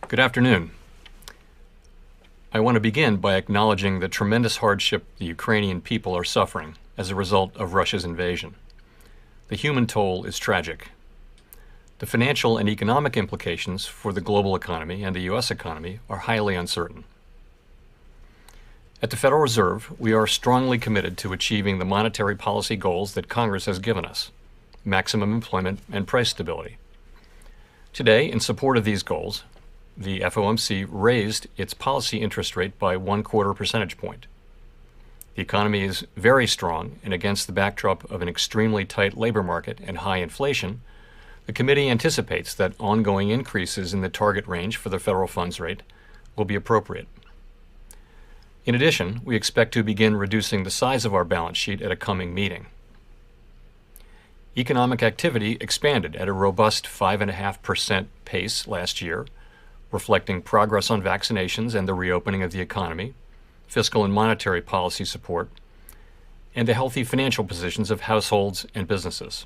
Good afternoon. I want to begin by acknowledging the tremendous hardship the Ukrainian people are suffering as a result of Russia's invasion. The human toll is tragic. The financial and economic implications for the global economy and the U.S. economy are highly uncertain. At the Federal Reserve, we are strongly committed to achieving the monetary policy goals that Congress has given us: maximum employment and price stability. Today, in support of these goals, the FOMC raised its policy interest rate by 1/4 percentage point. The economy is very strong, and against the backdrop of an extremely tight labor market and high inflation, the committee anticipates that ongoing increases in the target range for the federal funds rate will be appropriate. In addition, we expect to begin reducing the size of our balance sheet at a coming meeting. Economic activity expanded at a robust 5.5% pace last year, reflecting progress on vaccinations and the reopening of the economy, fiscal and monetary policy support, and the healthy financial positions of households and businesses.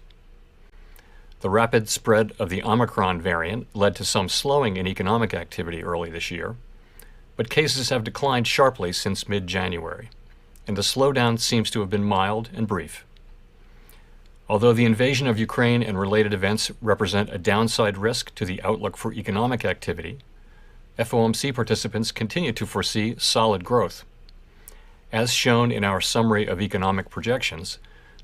The rapid spread of the Omicron variant led to some slowing in economic activity early this year, but cases have declined sharply since mid-January, and the slowdown seems to have been mild and brief. Although the invasion of Ukraine and related events represent a downside risk to the outlook for economic activity, FOMC participants continue to foresee solid growth. As shown in our summary of economic projections,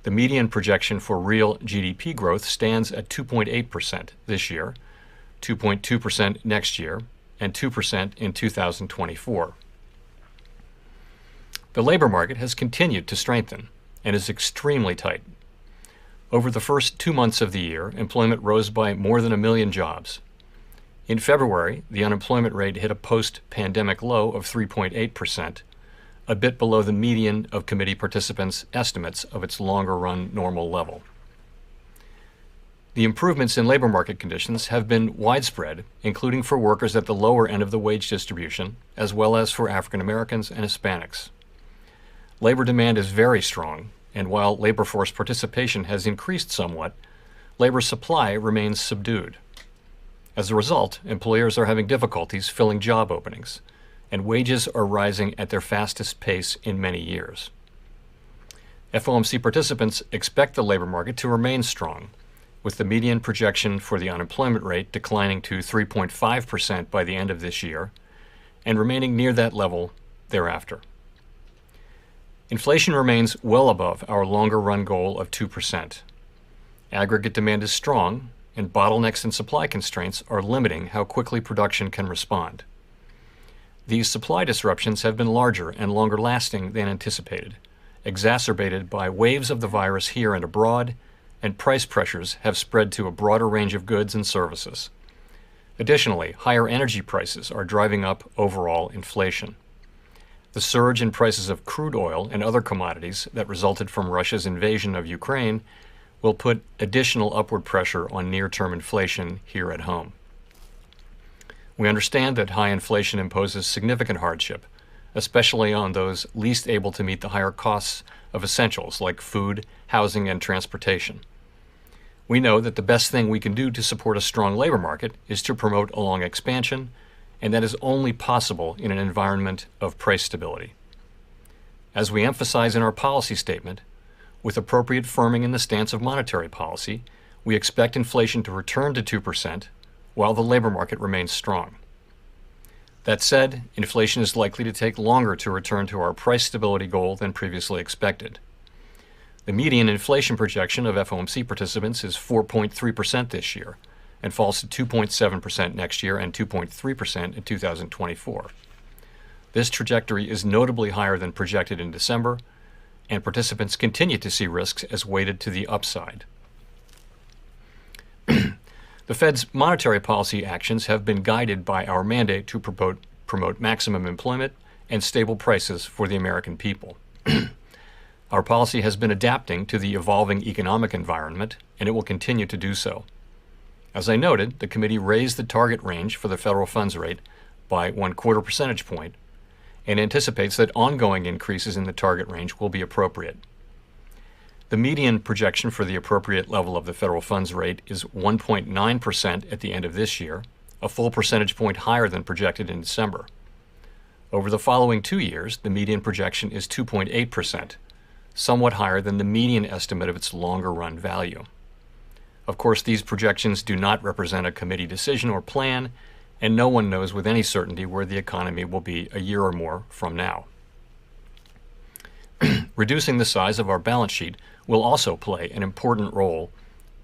the median projection for real GDP growth stands at 2.8% this year, 2.2% next year, and 2% in 2024. The labor market has continued to strengthen and is extremely tight. Over the first 2 months of the year, employment rose by more than 1 million jobs. In February, the unemployment rate hit a post-pandemic low of 3.8%, a bit below the median of committee participants' estimates of its longer-run normal level. The improvements in labor market conditions have been widespread, including for workers at the lower end of the wage distribution, as well as for African Americans and Hispanics. Labor demand is very strong, and while labor force participation has increased somewhat, labor supply remains subdued. As a result, employers are having difficulties filling job openings, and wages are rising at their fastest pace in many years. FOMC participants expect the labor market to remain strong, with the median projection for the unemployment rate declining to 3.5% by the end of this year and remaining near that level thereafter. Inflation remains well above our longer-run goal of 2%. Aggregate demand is strong, and bottlenecks and supply constraints are limiting how quickly production can respond. These supply disruptions have been larger and longer lasting than anticipated, exacerbated by waves of the virus here and abroad, and price pressures have spread to a broader range of goods and services. Additionally, higher energy prices are driving up overall inflation. The surge in prices of crude oil and other commodities that resulted from Russia's invasion of Ukraine will put additional upward pressure on near-term inflation here at home. We understand that high inflation imposes significant hardship, especially on those least able to meet the higher costs of essentials like food, housing, and transportation. We know that the best thing we can do to support a strong labor market is to promote a long expansion, and that is only possible in an environment of price stability. As we emphasize in our policy statement, with appropriate firming in the stance of monetary policy, we expect inflation to return to 2% while the labor market remains strong. That said, inflation is likely to take longer to return to our price stability goal than previously expected. The median inflation projection of FOMC participants is 4.3% this year and falls to 2.7% next year and 2.3% in 2024. This trajectory is notably higher than projected in December, and participants continue to see risks as weighted to the upside. The Fed's monetary policy actions have been guided by our mandate to promote maximum employment and stable prices for the American people. Our policy has been adapting to the evolving economic environment, and it will continue to do so. As I noted, the committee raised the target range for the federal funds rate by 1/4 percentage point and anticipates that ongoing increases in the target range will be appropriate. The median projection for the appropriate level of the federal funds rate is 1.9% at the end of this year, a full percentage point higher than projected in December. Over the following 2 years, the median projection is 2.8%, somewhat higher than the median estimate of its longer-run value. Of course, these projections do not represent a committee decision or plan, and no one knows with any certainty where the economy will be a year or more from now. Reducing the size of our balance sheet will also play an important role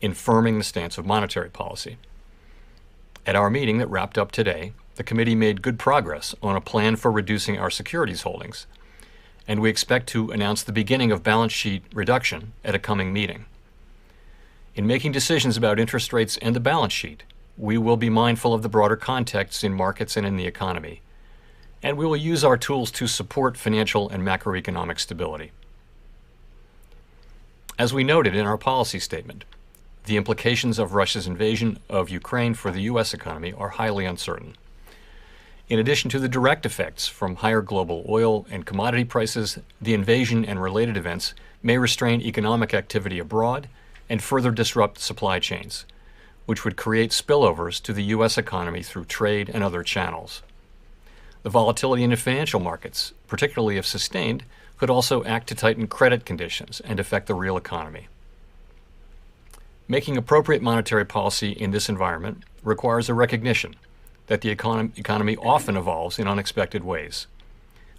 in firming the stance of monetary policy. At our meeting that wrapped up today, the committee made good progress on a plan for reducing our securities holdings, and we expect to announce the beginning of balance sheet reduction at a coming meeting. In making decisions about interest rates and the balance sheet, we will be mindful of the broader context in markets and in the economy, and we will use our tools to support financial and macroeconomic stability. As we noted in our policy statement, the implications of Russia's invasion of Ukraine for the U.S. economy are highly uncertain. In addition to the direct effects from higher global oil and commodity prices, the invasion and related events may restrain economic activity abroad and further disrupt supply chains, which would create spillovers to the U.S. economy through trade and other channels. The volatility in the financial markets, particularly if sustained, could also act to tighten credit conditions and affect the real economy. Making appropriate monetary policy in this environment requires a recognition that the economy often evolves in unexpected ways.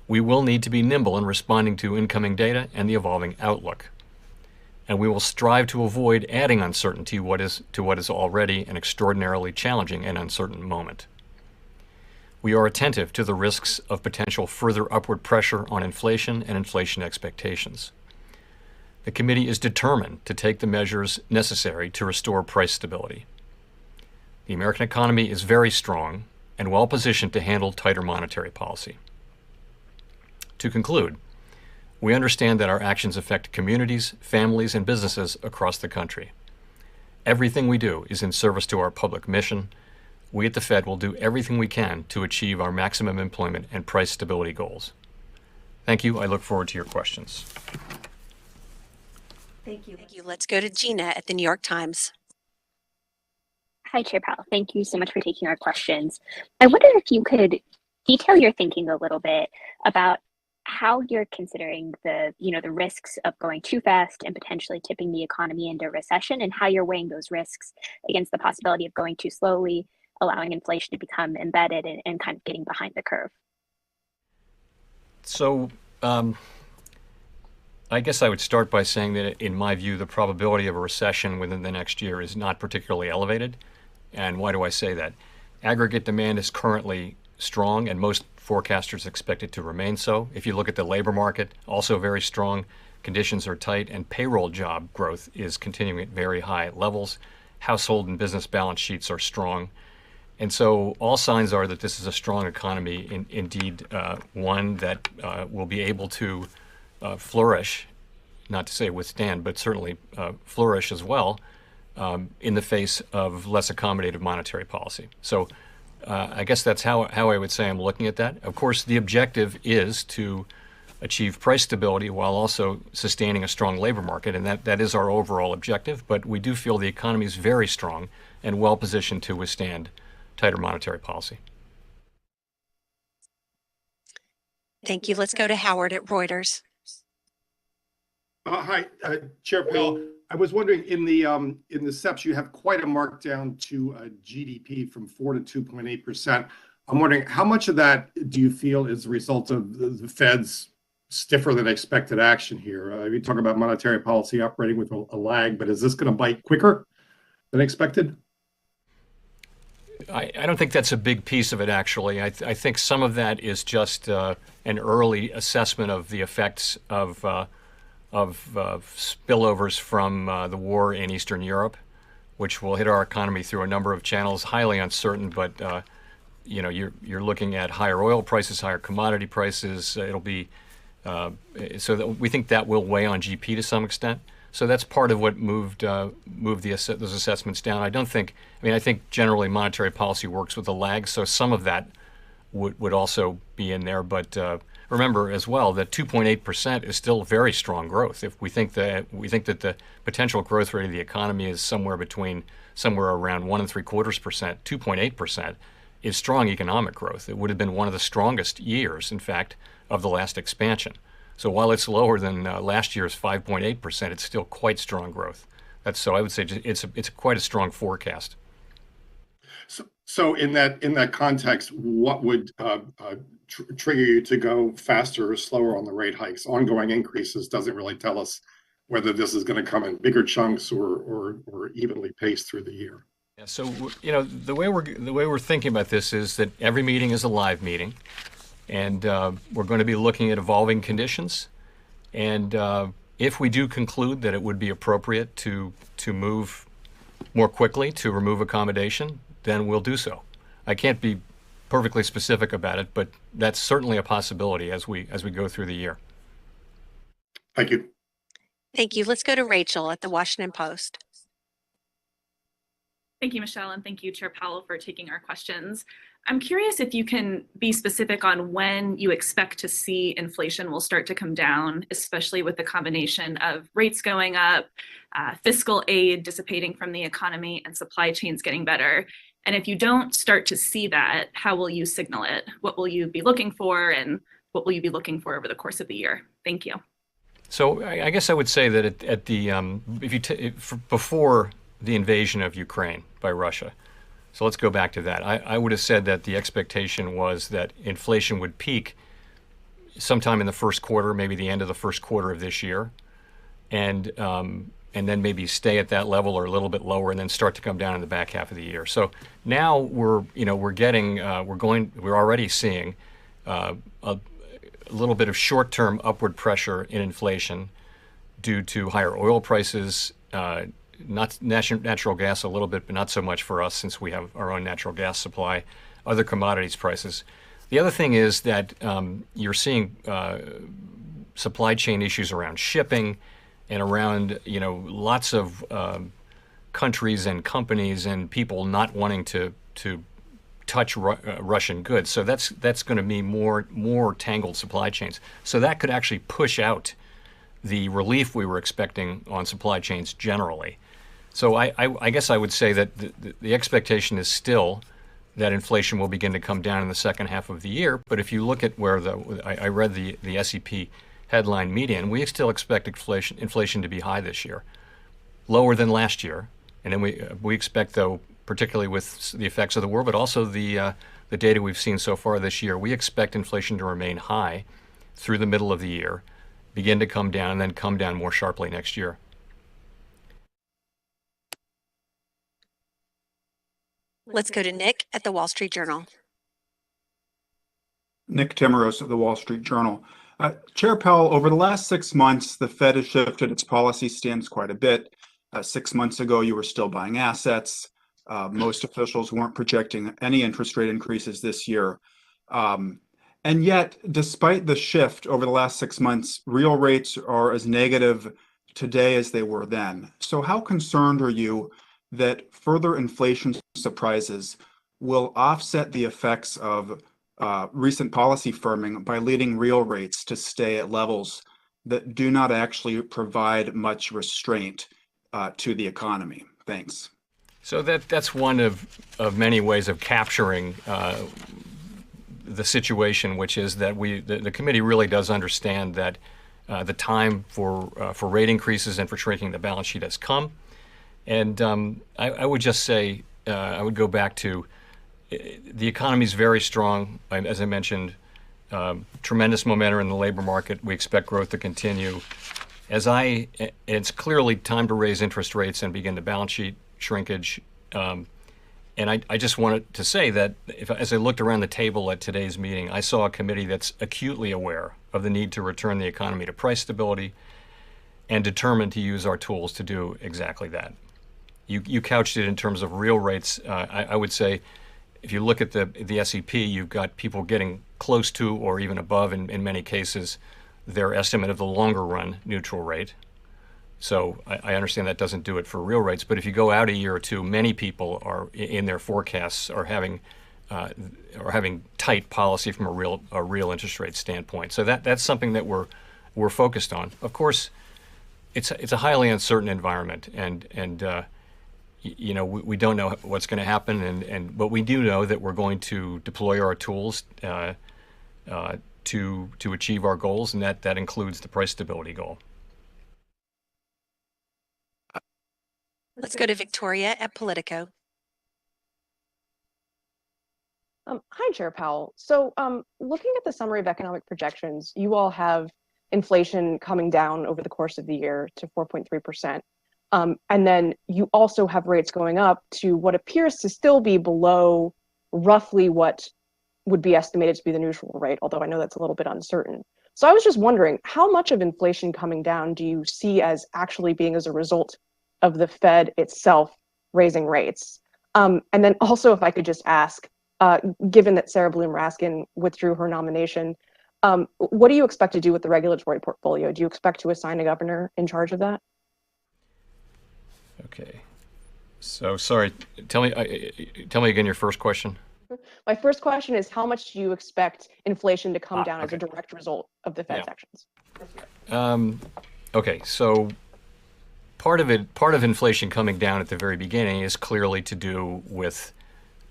We will need to be nimble in responding to incoming data and the evolving outlook. And we will strive to avoid adding uncertainty to what is already an extraordinarily challenging and uncertain moment. We are attentive to the risks of potential further upward pressure on inflation and inflation expectations. The committee is determined to take the measures necessary to restore price stability. The American economy is very strong and well positioned to handle tighter monetary policy. To conclude, we understand that our actions affect communities, families, and businesses across the country. Everything we do is in service to our public mission. We at the Fed will do everything we can to achieve our maximum employment and price stability goals. Thank you. I look forward to your questions. Thank you. Let's go to Gina at the New York Times. Hi, Chair Powell. Thank you so much for taking our questions. I wonder if you could detail your thinking a little bit about how you're considering the risks of going too fast and potentially tipping the economy into recession, and how you're weighing those risks against the possibility of going too slowly, allowing inflation to become embedded and kind of getting behind the curve. So I guess I would start by saying that, in my view, the probability of a recession within the next year is not particularly elevated. And why do I say that? Aggregate demand is currently strong, and most forecasters expect it to remain so. If you look at the labor market, also very strong. Conditions are tight, and payroll job growth is continuing at very high levels. Household and business balance sheets are strong. And so all signs are that this is a strong economy, indeed one that will be able to flourish, not to say withstand, but certainly flourish as well in the face of less accommodative monetary policy. So I guess that's how I would say I'm looking at that. Of course, the objective is to achieve price stability while also sustaining a strong labor market, and that is our overall objective. But we do feel the economy is very strong and well positioned to withstand tighter monetary policy. Thank you. Let's go to Howard at Reuters. Hi, Chair Powell. I was wondering, in the SEPs, you have quite a markdown to GDP from 4 to 2.8%. I'm wondering, how much of that do you feel is a result of the Fed's stiffer than expected action here? We talk about monetary policy operating with a lag, but is this going to bite quicker than expected? I don't think that's a big piece of it, actually. I think some of that is just an early assessment of the effects of spillovers from the war in Eastern Europe, which will hit our economy through a number of channels. Highly uncertain, but you're looking at higher oil prices, higher commodity prices. It'll be so that we think that will weigh on GP to some extent. So that's part of what moved those assessments down. I think generally monetary policy works with a lag, so some of that would also be in there. But remember as well that 2.8% is still very strong growth. If we think that the potential growth rate of the economy is somewhere between somewhere around 1.75%, 2.8%, is strong economic growth. It would have been one of the strongest years, in fact, of the last expansion. So while it's lower than last year's 5.8%, it's still quite strong growth. So I would say it's quite a strong forecast. So in that context, what would trigger you to go faster or slower on the rate hikes? Ongoing increases doesn't really tell us whether this is going to come in bigger chunks or evenly paced through the year. Yeah, so the way we're thinking about this is that every meeting is a live meeting, and we're going to be looking at evolving conditions. And if we do conclude that it would be appropriate to move more quickly to remove accommodation, then we'll do so. I can't be perfectly specific about it, but that's certainly a possibility as we go through the year. Thank you. Thank you. Let's go to Rachel at the Washington Post. Thank you, Michelle, and thank you, Chair Powell, for taking our questions. I'm curious if you can be specific on when you expect to see inflation will start to come down, especially with the combination of rates going up, fiscal aid dissipating from the economy, and supply chains getting better. And if you don't start to see that, how will you signal it? What will you be looking for, and what will you be looking for over the course of the year? Thank you. So I guess I would say that before the invasion of Ukraine by Russia. So let's go back to that. I would have said that the expectation was that inflation would peak sometime in the first quarter, maybe the end of the first quarter of this year, and then maybe stay at that level or a little bit lower, and then start to come down in the back half of the year. So now we're already seeing a little bit of short-term upward pressure in inflation due to higher oil prices. Not natural gas a little bit, but not so much for us since we have our own natural gas supply, other commodities prices. The other thing is that you're seeing supply chain issues around shipping and around, lots of countries and companies and people not wanting to touch Russian goods. So that's going to be more tangled supply chains. So that could actually push out the relief we were expecting on supply chains generally. So I guess I would say that the expectation is still that inflation will begin to come down in the second half of the year. But if you look at where I read the SEP headline median, we still expect inflation to be high this year, lower than last year. And then we expect, though, particularly with the effects of the war, but also the data we've seen so far this year, we expect inflation to remain high through the middle of the year, begin to come down, and then come down more sharply next year. Let's go to Nick at the Wall Street Journal. Nick Timmeros of the Wall Street Journal. Chair Powell, over the last 6 months, the Fed has shifted its policy stance quite a bit. 6 months ago, you were still buying assets. Most officials weren't projecting any interest rate increases this year. And yet, despite the shift over the last 6 months, real rates are as negative today as they were then. So how concerned are you that further inflation surprises will offset the effects of recent policy firming by leading real rates to stay at levels that do not actually provide much restraint to the economy? Thanks. So that's one of many ways of capturing the situation, which is that the committee really does understand that the time for rate increases and for shrinking the balance sheet has come. And I would just say, I would go back to the economy is very strong. As I mentioned, tremendous momentum in the labor market. We expect growth to continue. It's clearly time to raise interest rates and begin the balance sheet shrinkage. And I just wanted to say that as I looked around the table at today's meeting, I saw a committee that's acutely aware of the need to return the economy to price stability and determined to use our tools to do exactly that. You couched it in terms of real rates. I would say if you look at the SEP, you've got people getting close to or even above, in many cases, their estimate of the longer run neutral rate. So I understand that doesn't do it for real rates, but if you go out a year or two, many people are in their forecasts are having tight policy from a real interest rate standpoint. So that's something that we're focused on. Of course, it's a highly uncertain environment, and we don't know what's going to happen, but we do know that we're going to deploy our tools to achieve our goals, and that includes the price stability goal. Let's go to Victoria at Politico. Hi, Chair Powell. So looking at the summary of economic projections, you all have inflation coming down over the course of the year to 4.3%. And then you also have rates going up to what appears to still be below roughly what would be estimated to be the neutral rate, although I know that's a little bit uncertain. So I was just wondering, how much of inflation coming down do you see as actually being as a result of the Fed itself raising rates? And then also, if I could just ask, given that Sarah Bloom Raskin withdrew her nomination, what do you expect to do with the regulatory portfolio? Do you expect to assign a governor in charge of that? Okay. So sorry, tell me again your first question. My first question is, how much do you expect inflation to come down okay. as a direct result of the Fed's actions? Okay, so part of inflation coming down at the very beginning is clearly to do with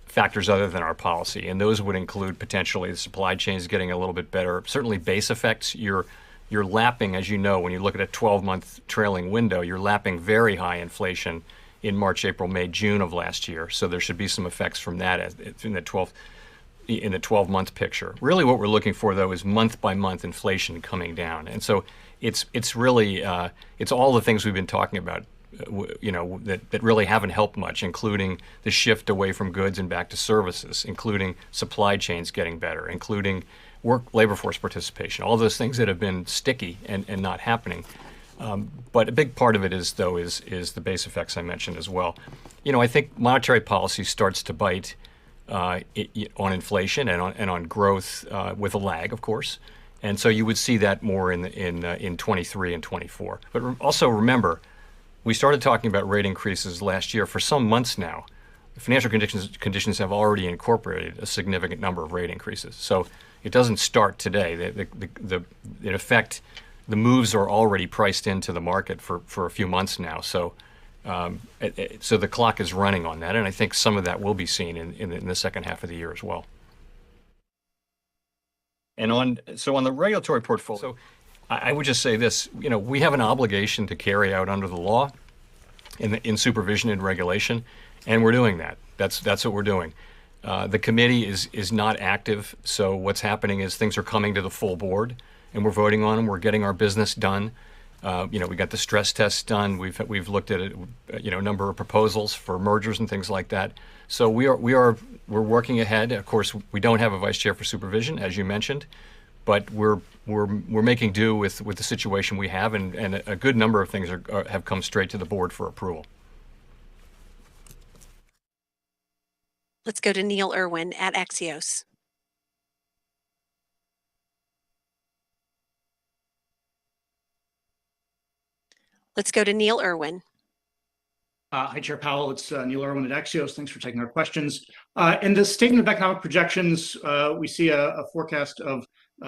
factors other than our policy, and those would include potentially the supply chains getting a little bit better. Certainly base effects. You're lapping, as you know, when you look at a 12-month trailing window, you're lapping very high inflation in March, April, May, June of last year. So there should be some effects from that in the 12-month picture. Really, what we're looking for, though, is month-by-month inflation coming down, and so it's really it's all the things we've been talking about, that really haven't helped much, including the shift away from goods and back to services, including supply chains getting better, including labor force participation, all those things that have been sticky and not happening. But a big part of it is the base effects I mentioned as well. I think monetary policy starts to bite on inflation and on growth with a lag, of course. And so you would see that more in 23 and 24. But also remember, we started talking about rate increases last year. For some months now, financial conditions have already incorporated a significant number of rate increases. So it doesn't start today. In effect, the moves are already priced into the market for a few months now. So so the clock is running on that, and I think some of that will be seen in the second half of the year as well. And on the regulatory portfolio, I would just say this: we have an obligation to carry out under the law, in supervision and regulation, and we're doing that. That's what we're doing. The committee is not active, so what's happening is things are coming to the full board, and we're voting on them. We're getting our business done. We got the stress tests done. We've looked at a number of proposals for mergers and things like that. So we're working ahead. Of course, we don't have a vice chair for supervision, as you mentioned, but we're making do with the situation we have, and a good number of things have come straight to the board for approval. Let's go to Neil Irwin at Axios. Let's go to Neil Irwin. Hi, Chair Powell. It's Neil Irwin at Axios. Thanks for taking our questions. In the Statement of Economic Projections, we see a forecast of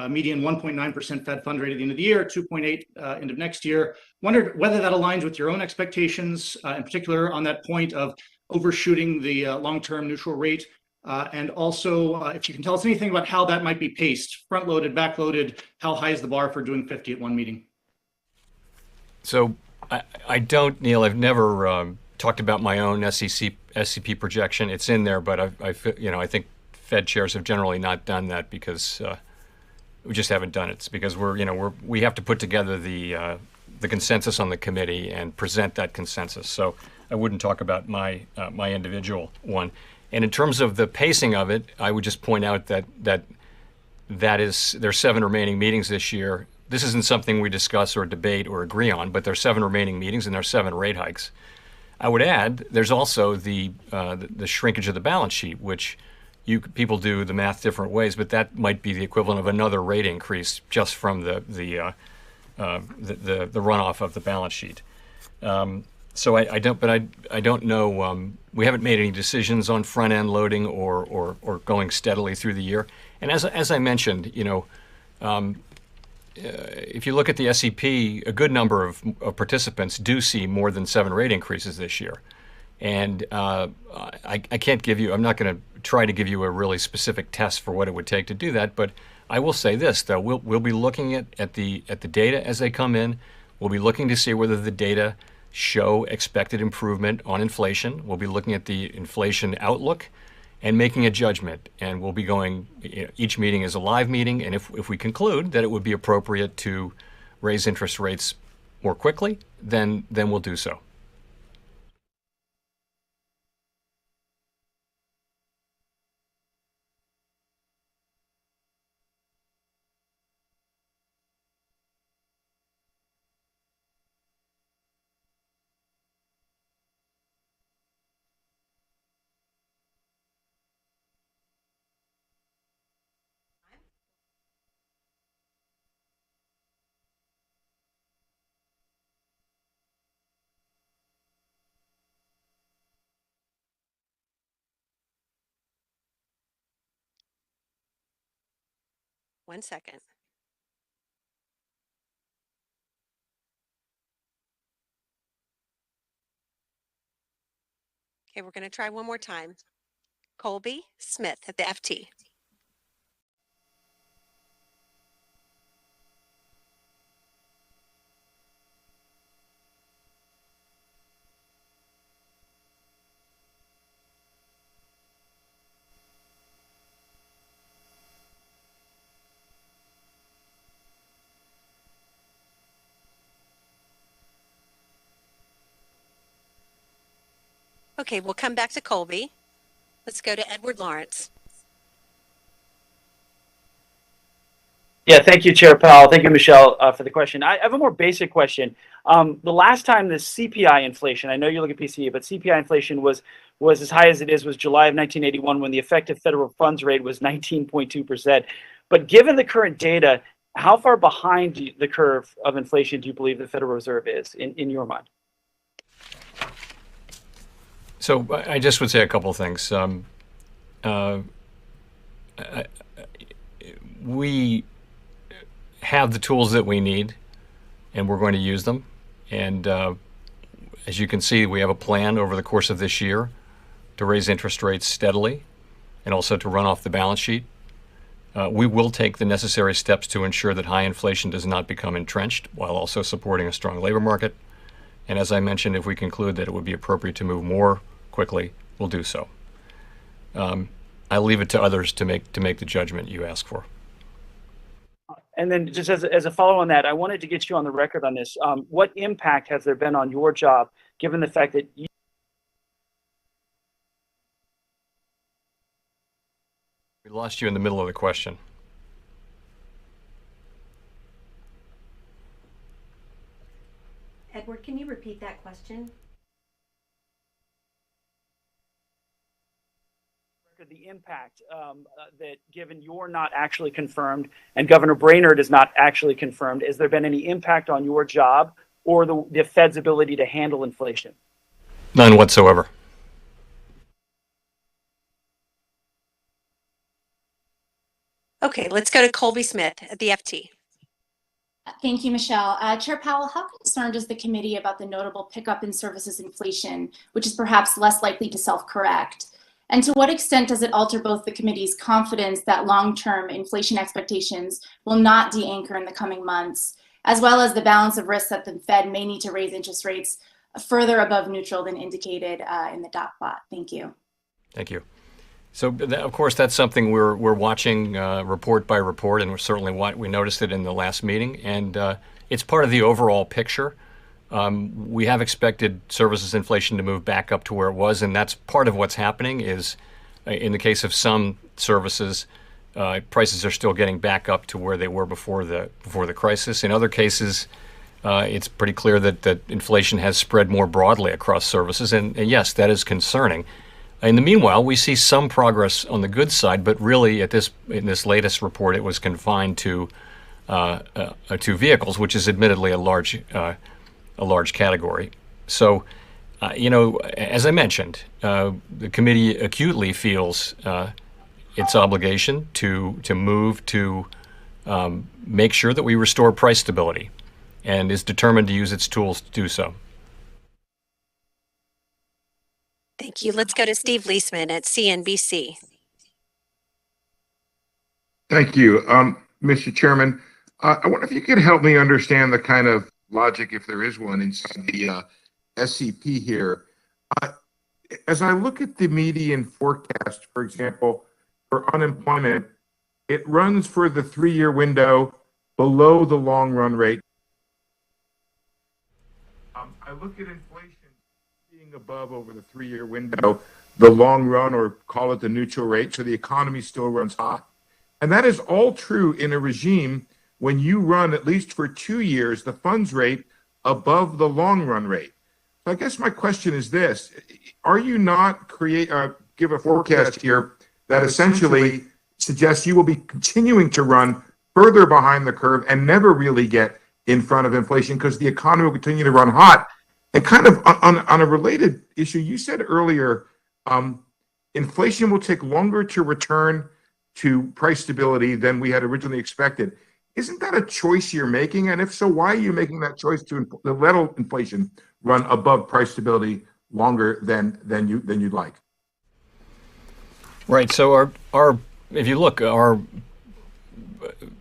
median 1.9% Fed fund rate at the end of the year, 2.8 end of next year. Wondered whether that aligns with your own expectations, in particular on that point of overshooting the long-term neutral rate. And also, if you can tell us anything about how that might be paced, front-loaded, back-loaded, how high is the bar for doing 50 at one meeting? So I don't, Neil, I've never talked about my own SCP projection. It's in there, but I think Fed chairs have generally not done that because we just haven't done it. It's because we have to put together the consensus on the committee and present that consensus. So I wouldn't talk about my individual one. And in terms of the pacing of it, I would just point out that there's 7 remaining meetings this year. This isn't something we discuss or debate or agree on, but there's 7 remaining meetings and there's 7 rate hikes. I would add there's also the shrinkage of the balance sheet, which people do the math different ways, but that might be the equivalent of another rate increase just from the runoff of the balance sheet. So I don't know. We haven't made any decisions on front end loading or going steadily through the year. And as I mentioned, if you look at the SEP, a good number of participants do see more than 7 rate increases this year. And I can't give you, I'm not going to try to give you a really specific test for what it would take to do that, but I will say this, though. We'll be looking at the data as they come in. We'll be looking to see whether the data show expected improvement on inflation. We'll be looking at the inflation outlook and making a judgment. And we'll be going, each meeting is a live meeting, and if we conclude that it would be appropriate to raise interest rates more quickly, then we'll do so. One second. Okay, we're going to try one more time. Colby Smith at the FT. Okay, we'll come back to Colby. Let's go to Edward Lawrence. Yeah, thank you, Chair Powell. Thank you, Michelle, for the question. I have a more basic question. The last time the CPI inflation, I know you look at PCE, but CPI inflation was as high as it is was July of 1981, when the effective federal funds rate was 19.2%. But given the current data, how far behind the curve of inflation do you believe the Federal Reserve is in your mind? So I just would say a couple of things. We have the tools that we need, and we're going to use them. And as you can see, we have a plan over the course of this year to raise interest rates steadily and also to run off the balance sheet. We will take the necessary steps to ensure that high inflation does not become entrenched, while also supporting a strong labor market. And as I mentioned, if we conclude that it would be appropriate to move more quickly, we'll do so. I leave it to others to make the judgment you ask for. And then just as a follow on that, I wanted to get you on the record on this. What impact has there been on your job, given the fact that you... We lost you in the middle of the question. Edward, can you repeat that question? The impact that, given you're not actually confirmed and Governor Brainerd is not actually confirmed, has there been any impact on your job or the Fed's ability to handle inflation? None whatsoever. Okay, let's go to Colby Smith at the FT. Thank you, Michelle. Chair Powell, how concerned is the committee about the notable pickup in services inflation, which is perhaps less likely to self-correct? And to what extent does it alter both the committee's confidence that long-term inflation expectations will not de-anchor in the coming months, as well as the balance of risks that the Fed may need to raise interest rates further above neutral than indicated in the dot plot? Thank you. Thank you. So, of course, that's something we're watching report by report, and we noticed it in the last meeting, and it's part of the overall picture. We have expected services inflation to move back up to where it was, and that's part of what's happening. Is in the case of some services, prices are still getting back up to where they were before the crisis. In other cases, it's pretty clear that inflation has spread more broadly across services, and yes, that is concerning. In the meanwhile, we see some progress on the goods side, but really in this latest report, it was confined to vehicles, which is admittedly a large category. So, as I mentioned, the committee acutely feels its obligation to move to make sure that we restore price stability, and is determined to use its tools to do so. Thank you. Let's go to Steve Leisman at CNBC. Thank you, Mr. Chairman. I wonder if you could help me understand the kind of logic, if there is one, inside the SCP here. As I look at the median forecast, for example, for unemployment, it runs for the 3-year window below the long run rate. I look at inflation being above over the 3-year window, the long run, or call it the neutral rate, so the economy still runs hot. And that is all true in a regime when you run, at least for 2 years, the funds rate above the long run rate. So I guess my question is this: are you not give a forecast here that essentially suggests you will be continuing to run further behind the curve and never really get in front of inflation because the economy will continue to run hot? And kind of on a related issue, you said earlier, inflation will take longer to return to price stability than we had originally expected. Isn't that a choice you're making? And if so, why are you making that choice to let inflation run above price stability longer than you'd like? Right. So if you look,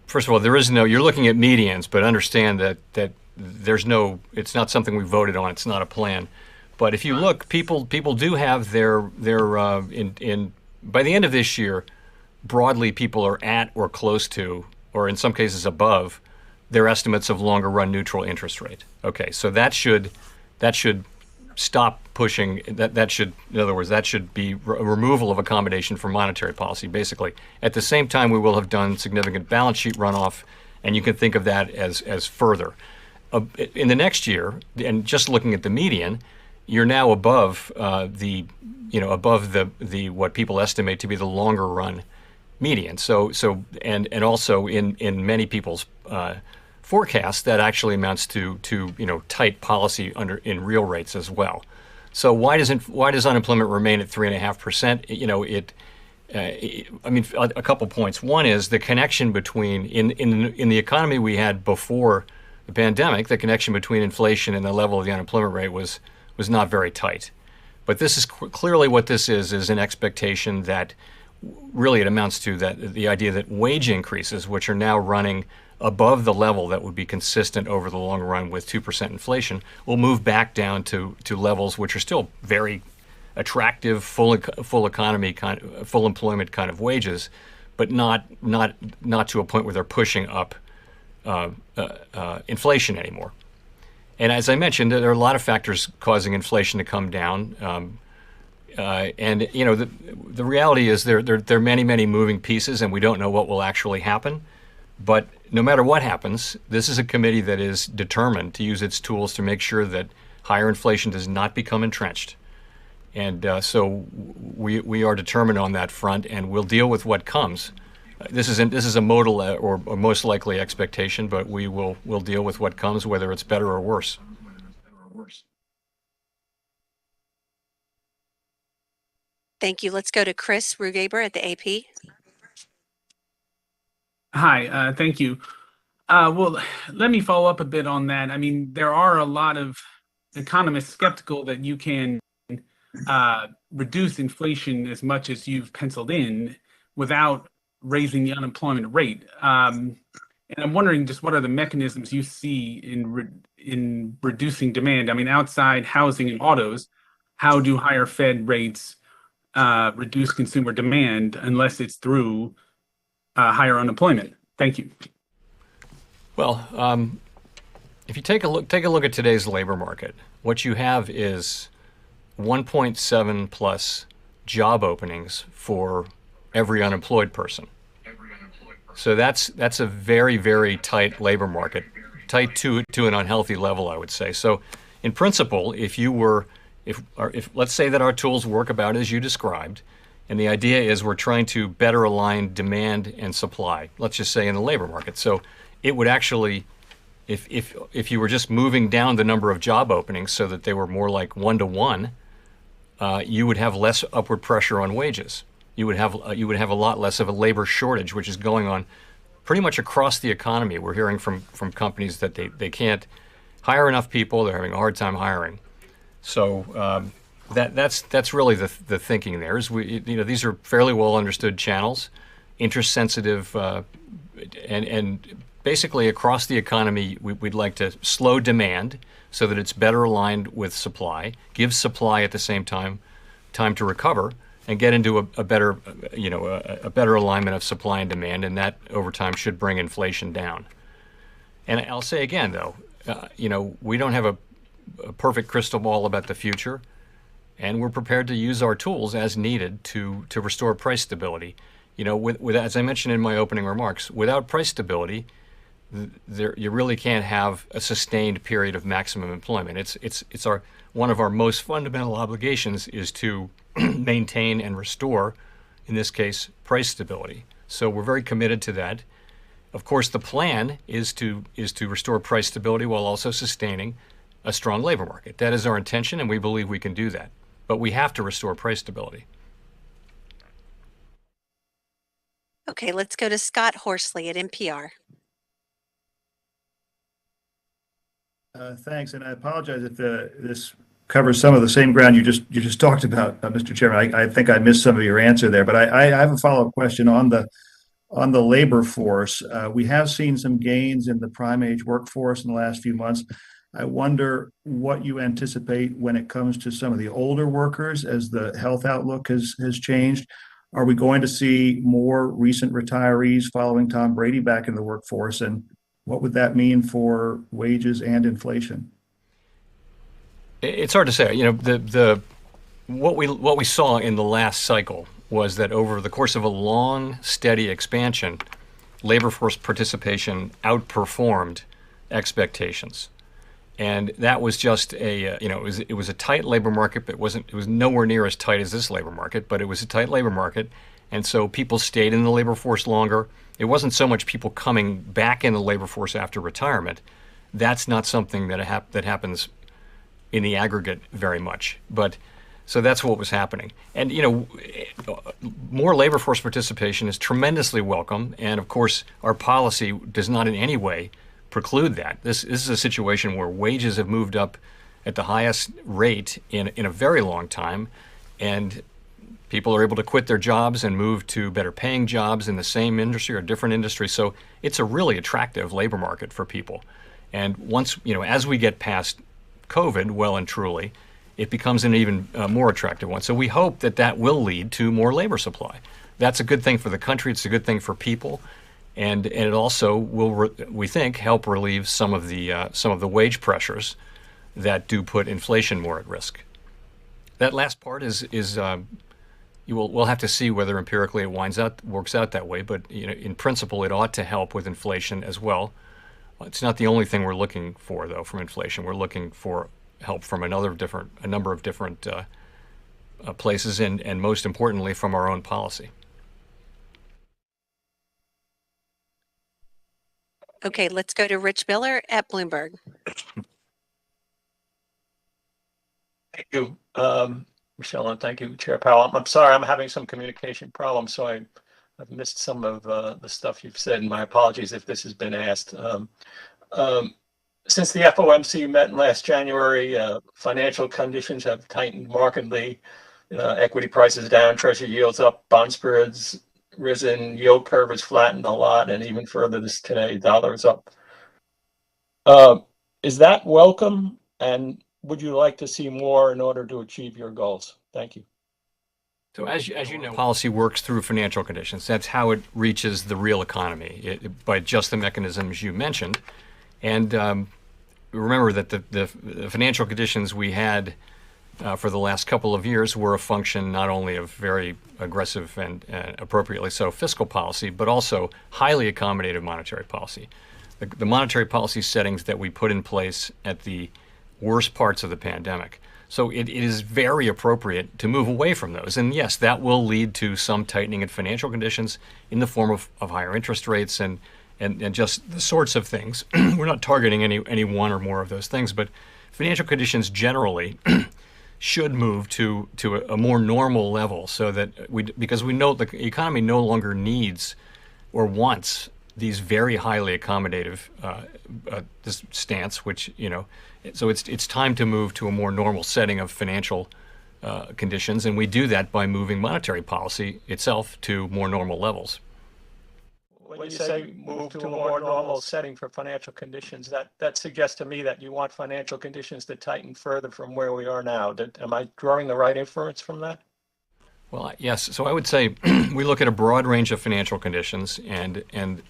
first of all, you're looking at medians, but understand that it's not something we voted on. It's not a plan. But if you look, people do have their by the end of this year, broadly people are at or close to, or in some cases above, their estimates of longer run neutral interest rate. Okay, so that should stop pushing. That should, in other words, that should be a removal of accommodation for monetary policy, basically. At the same time, we will have done significant balance sheet runoff, and you can think of that as further. In the next year, and just looking at the median, you're now above above the what people estimate to be the longer run median. And also in many people's forecasts, that actually amounts to tight policy in real rates as well. So why does unemployment remain at 3.5%? A couple points. One is the connection between in the economy we had before the pandemic, the connection between inflation and the level of the unemployment rate was not very tight. But this is clearly what this is an expectation that really it amounts to the idea that wage increases, which are now running above the level that would be consistent over the long run with 2% inflation, will move back down to levels which are still very attractive, full economy full employment kind of wages, but not to a point where they're pushing up inflation anymore. And as I mentioned, there are a lot of factors causing inflation to come down. The reality is there are many moving pieces, and we don't know what will actually happen. But no matter what happens, this is a committee that is determined to use its tools to make sure that higher inflation does not become entrenched. And so we are determined on that front, and we'll deal with what comes. This is a modal or most likely expectation, but we'll deal with what comes, whether it's better or worse. Thank you. Let's go to Chris Rugaber at the AP. Hi, thank you. Well, let me follow up a bit on that. I mean, there are a lot of economists skeptical that you can reduce inflation as much as you've penciled in without raising the unemployment rate. And I'm wondering just what are the mechanisms you see in reducing demand? I mean, outside housing and autos, how do higher Fed rates reduce consumer demand unless it's through higher unemployment? Thank you. Well, if you take a look at today's labor market, what you have is 1.7 plus job openings for every unemployed person. So that's a very, very tight labor market, tight to an unhealthy level, I would say. So in principle, if let's say that our tools work about as you described, and the idea is we're trying to better align demand and supply, let's just say in the labor market. So it would actually, if you were just moving down the number of job openings so that they were more like 1-to-1, you would have less upward pressure on wages. You would have a lot less of a labor shortage, which is going on pretty much across the economy. We're hearing from companies that they can't hire enough people. They're having a hard time hiring. So That's really the thinking there. Is these are fairly well understood channels, interest sensitive, and basically across the economy, we'd like to slow demand so that it's better aligned with supply, give supply at the same time to recover, and get into a better alignment of supply and demand, and that over time should bring inflation down. And I'll say again, though, we don't have a perfect crystal ball about the future, and we're prepared to use our tools as needed to restore price stability. With as I mentioned in my opening remarks, without price stability, you really can't have a sustained period of maximum employment. It's one of our most fundamental obligations is to maintain and restore, in this case, price stability. So we're very committed to that. Of course, the plan is to restore price stability while also sustaining a strong labor market. That is our intention, and we believe we can do that. But we have to restore price stability. Okay, let's go to Scott Horsley at NPR. Thanks, and I apologize if this covers some of the same ground you just talked about, Mr. Chairman. I think I missed some of your answer there, but I have a follow-up question on the labor force. We have seen some gains in the prime age workforce in the last few months. I wonder what you anticipate when it comes to some of the older workers as the health outlook has changed. Are we going to see more recent retirees following Tom Brady back in the workforce, and what would that mean for wages and inflation? It's hard to say. What we saw in the last cycle was that over the course of a long, steady expansion, labor force participation outperformed expectations, and that was just it was a tight labor market, but it was nowhere near as tight as this labor market, but it was a tight labor market, and so people stayed in the labor force longer. It wasn't so much people coming back in the labor force after retirement. That's not something that happens in the aggregate very much. But so that's what was happening. And more labor force participation is tremendously welcome. And of course, our policy does not in any way preclude that. This is a situation where wages have moved up at the highest rate in a very long time, and people are able to quit their jobs and move to better paying jobs in the same industry or different industry. So it's a really attractive labor market for people. And once, as we get past COVID, well and truly, it becomes an even more attractive one. So we hope that will lead to more labor supply. That's a good thing for the country. It's a good thing for people. And it also will, we think, help relieve some of the wage pressures that do put inflation more at risk. That last part is we'll have to see whether empirically it works out that way. But in principle, it ought to help with inflation as well. It's not the only thing we're looking for, though, from inflation. We're looking for help from a number of different places, and most importantly, from our own policy. Okay, let's go to Rich Miller at Bloomberg. Thank you, Michelle, and thank you, Chair Powell. I'm sorry, I'm having some communication problems, so I've missed some of the stuff you've said, and my apologies if this has been asked. Since the FOMC met last January, financial conditions have tightened markedly. Equity prices down, treasury yields up, bond spreads risen, yield curve has flattened a lot, and even further this today, dollar is up. Is that welcome, and would you like to see more in order to achieve your goals? Thank you. So as you know, policy works through financial conditions. That's how it reaches the real economy, by just the mechanisms you mentioned. And remember that the financial conditions we had for the last couple of years were a function not only of very aggressive and appropriately so fiscal policy, but also highly accommodative monetary policy. The monetary policy settings that we put in place at the worst parts of the pandemic. So it is very appropriate to move away from those. And yes, that will lead to some tightening in financial conditions in the form of higher interest rates and just the sorts of things. We're not targeting any one or more of those things, but financial conditions generally should move to a more normal level, so that because we know the economy no longer needs or wants these very highly accommodative this stance, which so it's time to move to a more normal setting of financial conditions, and we do that by moving monetary policy itself to more normal levels. When you say move to a more normal setting for financial conditions, that suggests to me that you want financial conditions to tighten further from where we are now. Am I drawing the right inference from that? Well, yes. So I would say we look at a broad range of financial conditions, and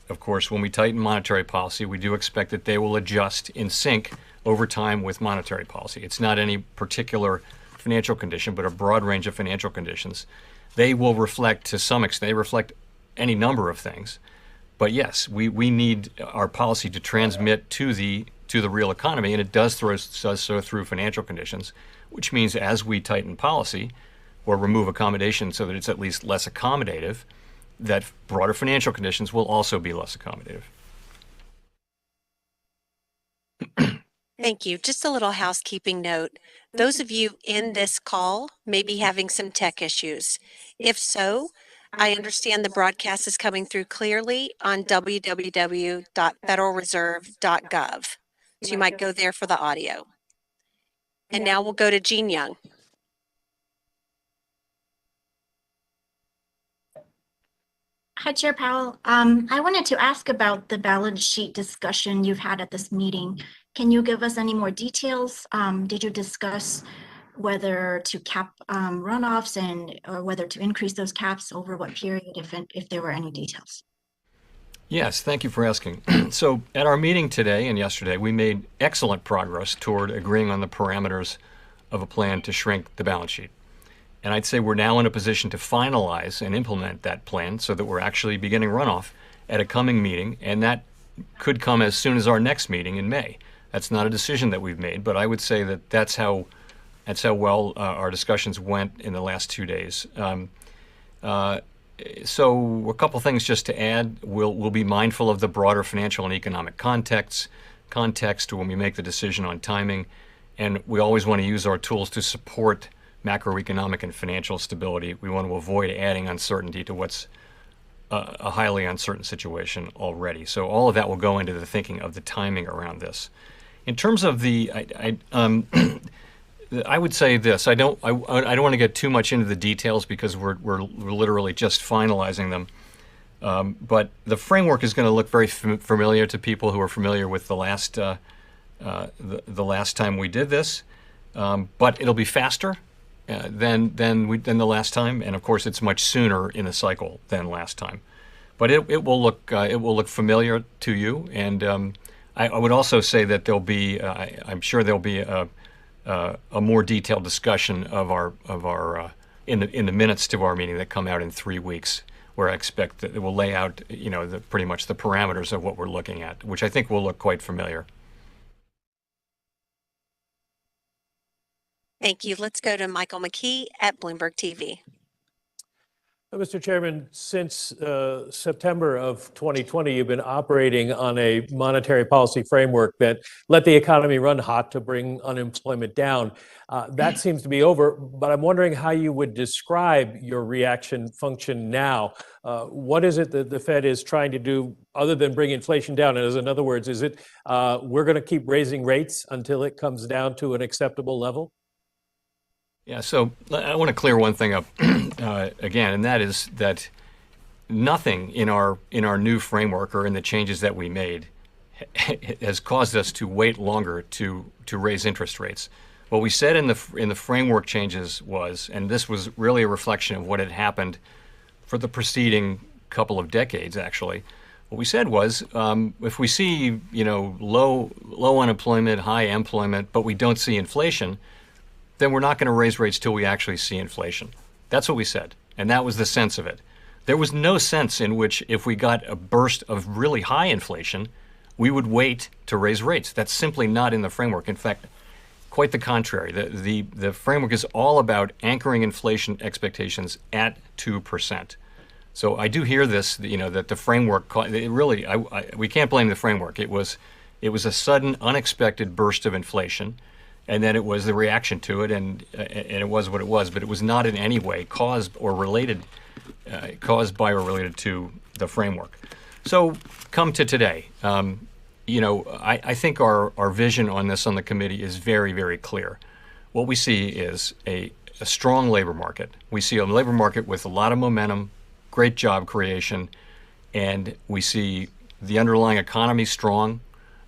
of course, when we tighten monetary policy, we do expect that they will adjust in sync over time with monetary policy. It's not any particular financial condition, but a broad range of financial conditions. They will reflect, to some extent, they reflect any number of things. But yes, we need our policy to transmit to the real economy, and it does so through financial conditions, which means as we tighten policy or remove accommodation so that it's at least less accommodative, that broader financial conditions will also be less accommodative. Thank you. Just a little housekeeping note. Those of you in this call may be having some tech issues. If so, I understand the broadcast is coming through clearly on www.federalreserve.gov. So you might go there for the audio. And now we'll go to Jean Young. Hi, Chair Powell. I wanted to ask about the balance sheet discussion you've had at this meeting. Can you give us any more details? Did you discuss whether to cap runoffs or whether to increase those caps over what period, if there were any details? Yes, thank you for asking. So at our meeting today and yesterday, we made excellent progress toward agreeing on the parameters of a plan to shrink the balance sheet. And I'd say we're now in a position to finalize and implement that plan so that we're actually beginning runoff at a coming meeting, and that could come as soon as our next meeting in May. That's not a decision that we've made, but I would say that that's how well our discussions went in the last 2 days. So a couple things just to add. We'll be mindful of the broader financial and economic context when we make the decision on timing, and we always want to use our tools to support macroeconomic and financial stability. We want to avoid adding uncertainty to what's a highly uncertain situation already. So all of that will go into the thinking of the timing around this. In terms of I would say this. I don't want to get too much into the details because we're literally just finalizing them. But the framework is going to look very familiar to people who are familiar with the last time we did this. But it'll be faster than the last time, and of course it's much sooner in the cycle than last time. But it will look familiar to you, and I would also say that there'll be I'm sure there'll be a more detailed discussion of our in the minutes to our meeting that come out in 3 weeks, where I expect that it will lay out pretty much the parameters of what we're looking at, which I think will look quite familiar. Thank you. Let's go to Michael McKee at Bloomberg TV. Mr. Chairman, since September of 2020, you've been operating on a monetary policy framework that let the economy run hot to bring unemployment down. That seems to be over, but I'm wondering how you would describe your reaction function now. What is it that the Fed is trying to do other than bring inflation down? And in other words, is it we're going to keep raising rates until it comes down to an acceptable level? Yeah, so I want to clear one thing up again, and that is that nothing in our new framework or in the changes that we made has caused us to wait longer to raise interest rates. What we said in the framework changes was, and this was really a reflection of what had happened for the preceding couple of decades, actually. What we said was, if we see low unemployment, high employment, but we don't see inflation, then we're not going to raise rates till we actually see inflation. That's what we said, and that was the sense of it. There was no sense in which if we got a burst of really high inflation, we would wait to raise rates. That's simply not in the framework. In fact, quite the contrary. The framework is all about anchoring inflation expectations at 2%. So I do hear this, that the framework, we can't blame the framework. It was a sudden, unexpected burst of inflation. And then it was the reaction to it, and it was what it was. But it was not in any way caused by or related to the framework. So come to today. I think our vision on this on the committee is very, very clear. What we see is a a strong labor market. We see a labor market with a lot of momentum, great job creation, and we see the underlying economy strong.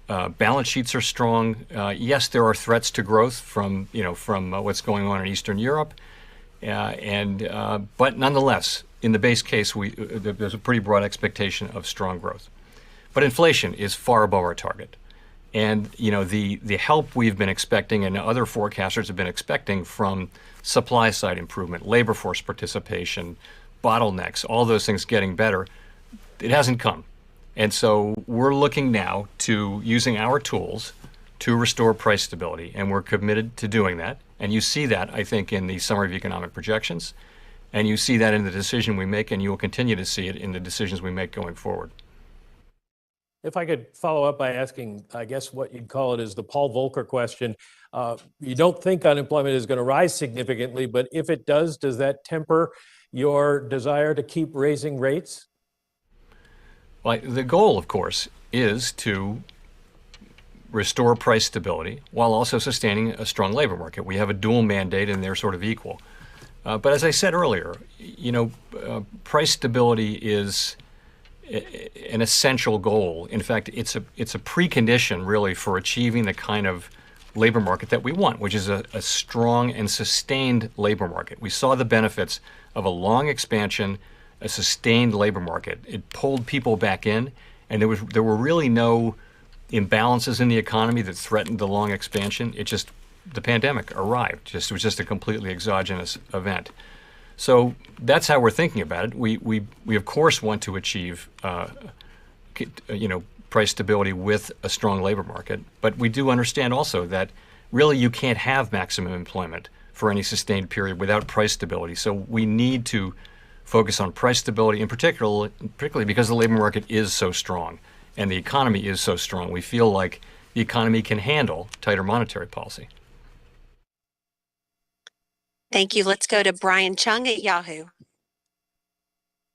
Balance sheets are strong. Yes, there are threats to growth from what's going on in Eastern Europe, but nonetheless, in the base case, there's a pretty broad expectation of strong growth. But inflation is far above our target. And the help we've been expecting and other forecasters have been expecting from supply side improvement, labor force participation, bottlenecks, all those things getting better, it hasn't come. And so we're looking now to using our tools to restore price stability, and we're committed to doing that. And you see that, I think, in the summary of economic projections, and you see that in the decision we make, and you will continue to see it in the decisions we make going forward. If I could follow up by asking, I guess what you'd call it is the Paul Volcker question. You don't think unemployment is going to rise significantly, but if it does that temper your desire to keep raising rates? Well, the goal, of course, is to restore price stability while also sustaining a strong labor market. We have a dual mandate and they're sort of equal. But as I said earlier, price stability is an essential goal. In fact, it's a precondition really for achieving the kind of labor market that we want, which is a strong and sustained labor market. We saw the benefits of a long expansion, a sustained labor market. It pulled people back in, and there were really no imbalances in the economy that threatened the long expansion. The pandemic arrived. It was just a completely exogenous event. So that's how we're thinking about it. We of course want to achieve price stability with a strong labor market, but we do understand also that really you can't have maximum employment for any sustained period without price stability. So we need to focus on price stability, in particularly because the labor market is so strong and the economy is so strong. We feel like the economy can handle tighter monetary policy. Thank you. Let's go to Brian Chung at Yahoo.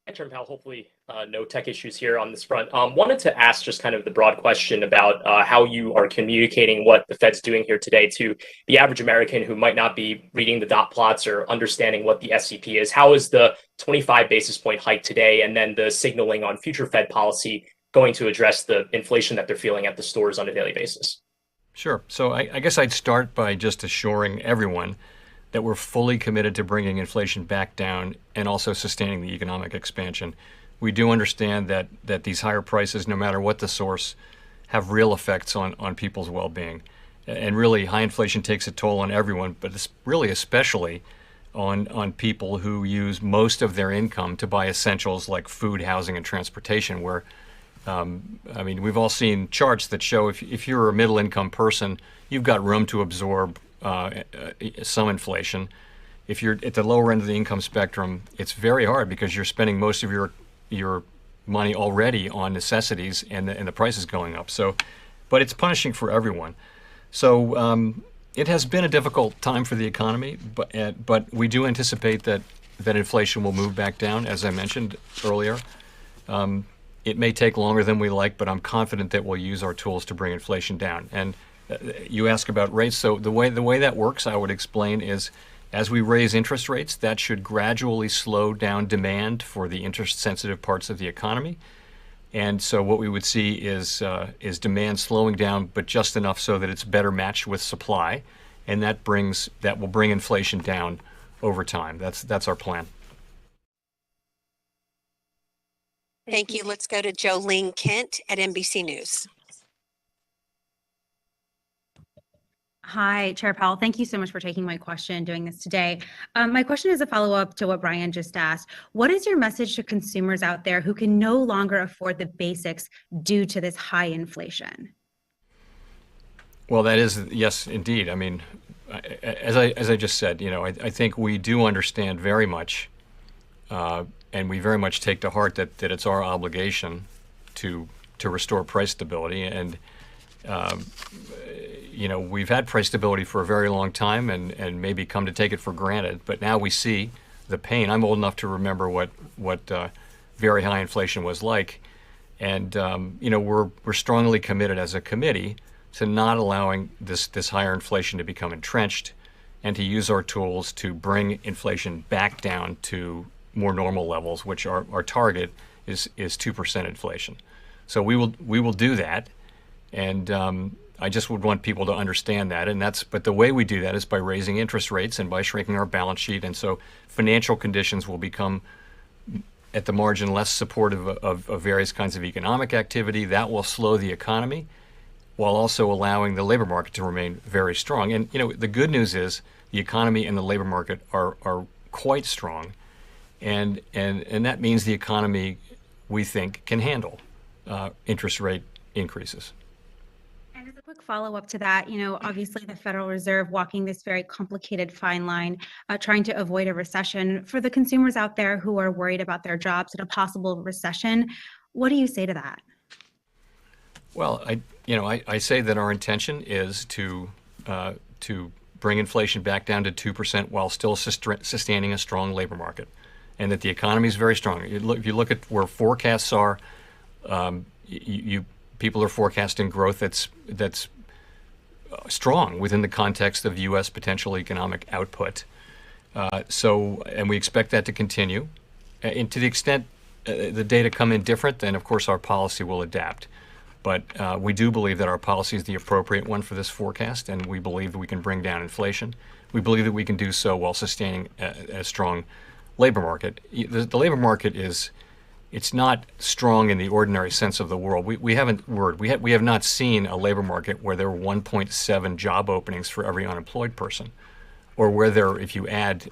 Hi, Chairman Powell. Hopefully no tech issues here on this front. Wanted to ask just kind of the broad question about how you are communicating what the Fed's doing here today to the average American who might not be reading the dot plots or understanding what the SCP is. How is the 25 basis point hike today and then the signaling on future Fed policy going to address the inflation that they're feeling at the stores on a daily basis? Sure. So I guess I'd start by just assuring everyone that we're fully committed to bringing inflation back down and also sustaining the economic expansion. We do understand that these higher prices, no matter what the source, have real effects on people's well-being. And really, high inflation takes a toll on everyone, but it's really especially on people who use most of their income to buy essentials like food, housing, and transportation, where, we've all seen charts that show if you're a middle-income person, you've got room to absorb some inflation. If you're at the lower end of the income spectrum, it's very hard because you're spending most of your money already on necessities and the price is going up. So, but it's punishing for everyone. So it has been a difficult time for the economy, but we do anticipate that inflation will move back down, as I mentioned earlier. It may take longer than we like, but I'm confident that we'll use our tools to bring inflation down. And you ask about rates. So the way that works, I would explain, is as we raise interest rates, that should gradually slow down demand for the interest-sensitive parts of the economy. And so what we would see is demand slowing down, but just enough so that it's better matched with supply, and that will bring inflation down over time. That's our plan. Thank you. Let's go to Jolene Kent at NBC News. Hi, Chair Powell. Thank you so much for taking my question, doing this today. My question is a follow-up to what Brian just asked. What is your message to consumers out there who can no longer afford the basics due to this high inflation? Well, that is, yes, indeed. I mean, as I just said, I think we do understand very much, and we very much take to heart that it's our obligation to restore price stability. And we've had price stability for a very long time and maybe come to take it for granted, but now we see the pain. I'm old enough to remember what very high inflation was like. And, we're strongly committed as a committee to not allowing this higher inflation to become entrenched and to use our tools to bring inflation back down to more normal levels, which our target is 2% inflation. So we will do that, and I just would want people to understand that. But the way we do that is by raising interest rates and by shrinking our balance sheet, and so financial conditions will become, at the margin, less supportive of various kinds of economic activity. That will slow the economy, while also allowing the labor market to remain very strong. And the good news is the economy and the labor market are quite strong, and that means the economy, we think, can handle interest rate increases. And as a quick follow-up to that, obviously the Federal Reserve walking this very complicated fine line, trying to avoid a recession. For the consumers out there who are worried about their jobs in a possible recession, what do you say to that? Well, I say that our intention is to bring inflation back down to 2% while still sustaining a strong labor market, and that the economy is very strong. If you look at where forecasts are, people are forecasting growth that's strong within the context of U.S. potential economic output. And we expect that to continue. And to the extent the data come in different, then of course our policy will adapt. But we do believe that our policy is the appropriate one for this forecast, and we believe that we can bring down inflation. We believe that we can do so while sustaining a strong labor market. The labor market it's not strong in the ordinary sense of the word. We have not seen a labor market where there are 1.7 job openings for every unemployed person, or where if you add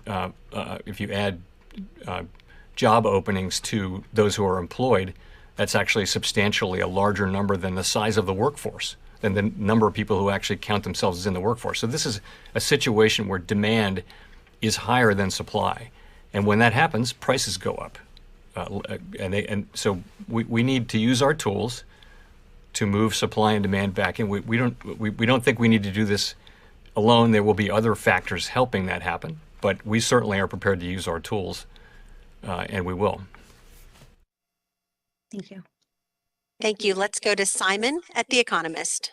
job openings to those who are employed, that's actually substantially a larger number than the size of the workforce, than the number of people who actually count themselves as in the workforce. So this is a situation where demand is higher than supply, and when that happens, prices go up. So we need to use our tools to move supply and demand back in. We don't think we need to do this alone. There will be other factors helping that happen, but we certainly are prepared to use our tools, and we will. Thank you. Thank you. Let's go to Simon at The Economist.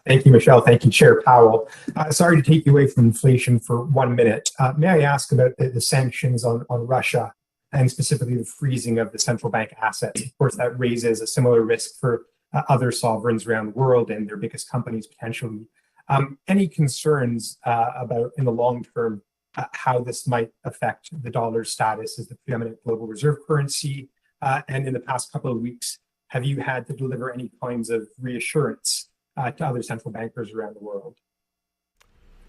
Thank you, Michelle. Thank you, Chair Powell. Sorry to take you away from inflation for 1 minute. May I ask about the sanctions on Russia, and specifically the freezing of the central bank assets? Of course, that raises a similar risk for other sovereigns around the world and their biggest companies potentially. Any concerns about, in the long term, how this might affect the dollar's status as the preeminent global reserve currency? And in the past couple of weeks, have you had to deliver any kinds of reassurance to other central bankers around the world?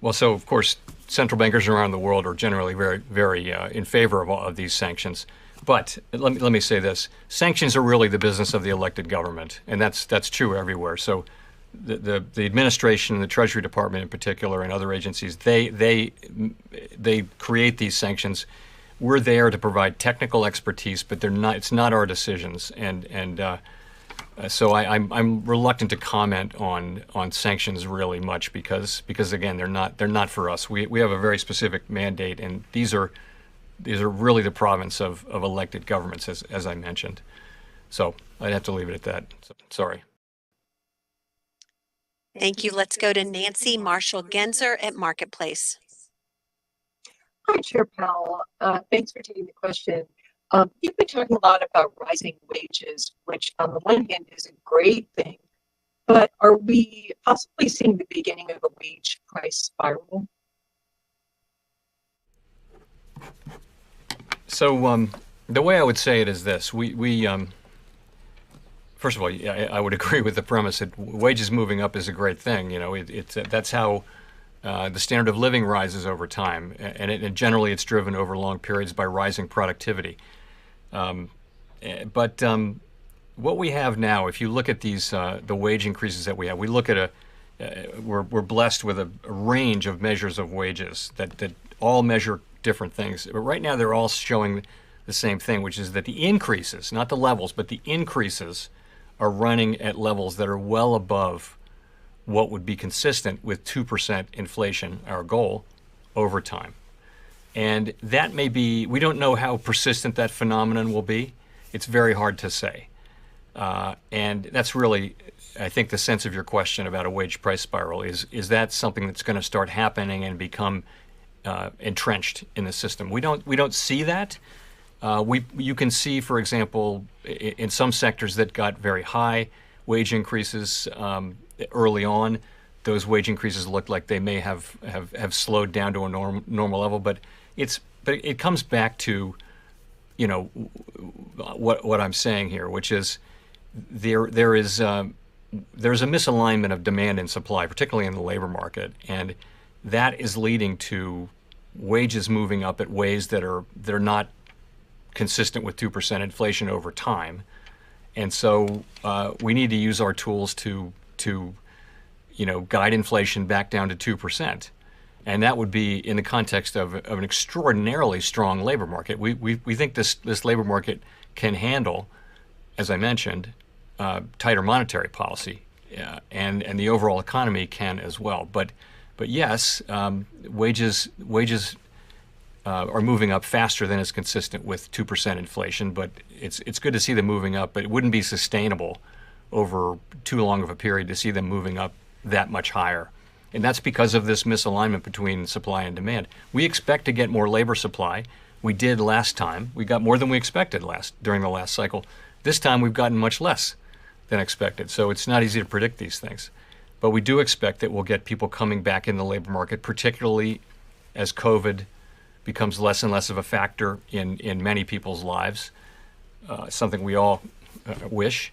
Well, so of course, central bankers around the world are generally very, very in favor of all of these sanctions. But let me say this: sanctions are really the business of the elected government, and that's true everywhere. So the administration, the Treasury Department in particular, and other agencies, they create these sanctions. We're there to provide technical expertise, but they're not. It's not our decisions, so I'm reluctant to comment on sanctions really much because again they're not for us. We have a very specific mandate, and these are really the province of elected governments, as I mentioned. So I'd have to leave it at that. So, sorry. Thank you. Let's go to Nancy Marshall-Genzer at Marketplace. Hi, Chair Powell. Thanks for taking the question. You've been talking a lot about rising wages, which on the one hand is a great thing, but are we possibly seeing the beginning of a wage price spiral? So the way I would say it is this: we first of all, I would agree with the premise that wages moving up is a great thing. That's how the standard of living rises over time, and generally it's driven over long periods by rising productivity. But what we have now, if you look at these the wage increases that we have, we're blessed with a range of measures of wages that all measure different things. But right now they're all showing the same thing, which is that the increases, not the levels, but the increases are running at levels that are well above what would be consistent with 2% inflation, our goal, over time. And that may be, we don't know how persistent that phenomenon will be. It's very hard to say. And that's really I think the sense of your question about a wage price spiral is that something that's going to start happening and become entrenched in the system? We don't see that. You can see, for example, in some sectors that got very high wage increases early on, those wage increases look like they may have slowed down to a normal level, but it comes back to, you know, what I'm saying here, which is there's a misalignment of demand and supply, particularly in the labor market, and that is leading to wages moving up at ways that are not consistent with 2% inflation over time. And so we need to use our tools to guide inflation back down to 2%. And that would be in the context of an extraordinarily strong labor market. We think this labor market can handle, as I mentioned, tighter monetary policy, and the overall economy can as well. But yes, wages are moving up faster than is consistent with 2% inflation. But it's good to see them moving up. But it wouldn't be sustainable over too long of a period to see them moving up that much higher. And that's because of this misalignment between supply and demand. We expect to get more labor supply. We did last time. We got more than we expected during the last cycle. This time we've gotten much less than expected. So it's not easy to predict these things. But we do expect that we'll get people coming back in the labor market, particularly as COVID becomes less and less of a factor in many people's lives, something we all wish.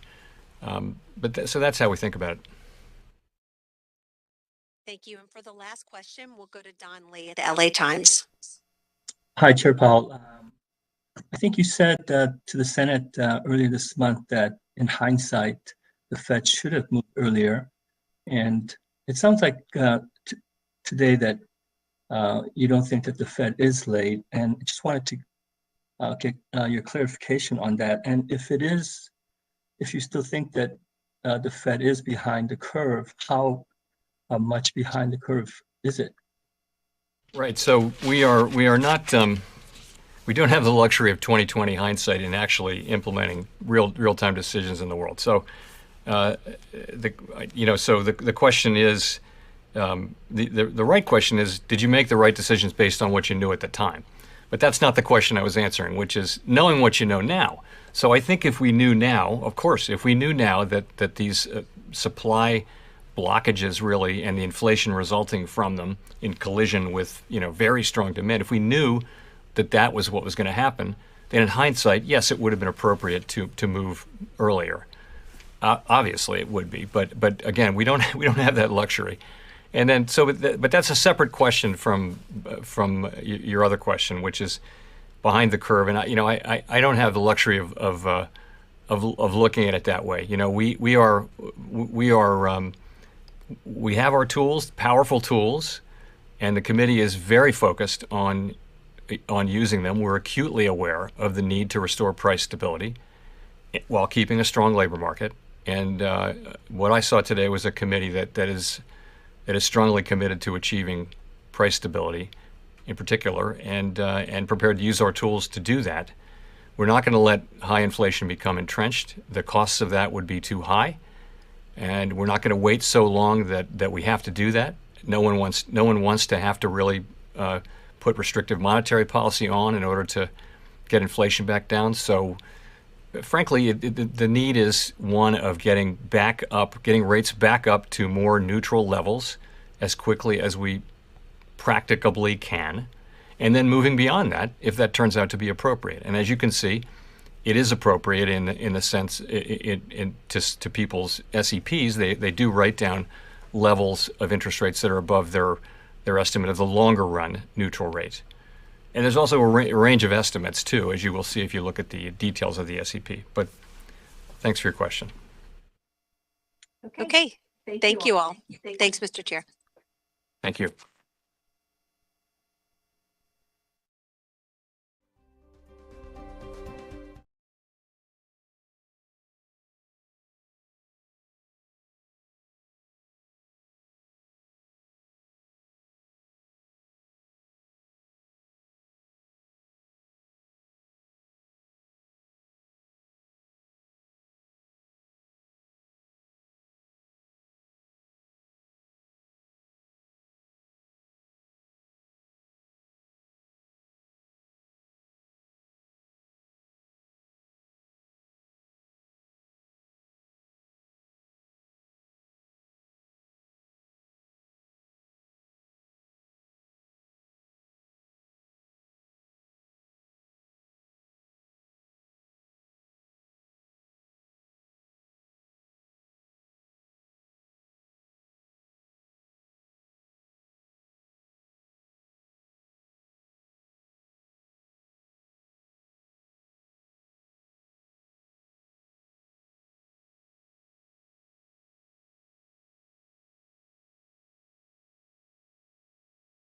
So that's how we think about it. Thank you. And for the last question, we'll go to Don Lee at LA Times. Hi, Chair Powell. I think you said to the Senate earlier this month that in hindsight, the Fed should have moved earlier. And it sounds like today that you don't think that the Fed is late. And I just wanted to get your clarification on that. And if it is, if you still think that the Fed is behind the curve, how much behind the curve is it? Right. So we are not. We don't have the luxury of 20/20 hindsight in actually implementing real-time decisions in the world. So, the question is, the right question is, did you make the right decisions based on what you knew at the time? But that's not the question I was answering, which is knowing what you know now. So I think if we knew now, of course, if we knew now that these supply blockages really and the inflation resulting from them in collision with very strong demand, if we knew that was what was going to happen, then in hindsight, yes, it would have been appropriate to move earlier. Obviously, it would be, but again, we don't have that luxury. And then but that's a separate question from your other question, which is behind the curve. And I don't have the luxury of looking at it that way. We have our tools, powerful tools, and the committee is very focused on using them. We're acutely aware of the need to restore price stability while keeping a strong labor market. And what I saw today was a committee that is strongly committed to achieving price stability, in particular, and prepared to use our tools to do that. We're not going to let high inflation become entrenched. The costs of that would be too high, and we're not going to wait so long that we have to do that. No one wants to have to really put restrictive monetary policy on in order to get inflation back down. So, frankly, the need is one of getting rates back up to more neutral levels as quickly as we practicably can, and then moving beyond that if that turns out to be appropriate. And as you can see, it is appropriate in the sense to people's SEPs. They do write down levels of interest rates that are above their estimate of the longer run neutral rate. And there's also a range of estimates too, as you will see if you look at the details of the SEP. But thanks for your question. Okay. Thank you all. Thanks, Mr. Chair. Thank you.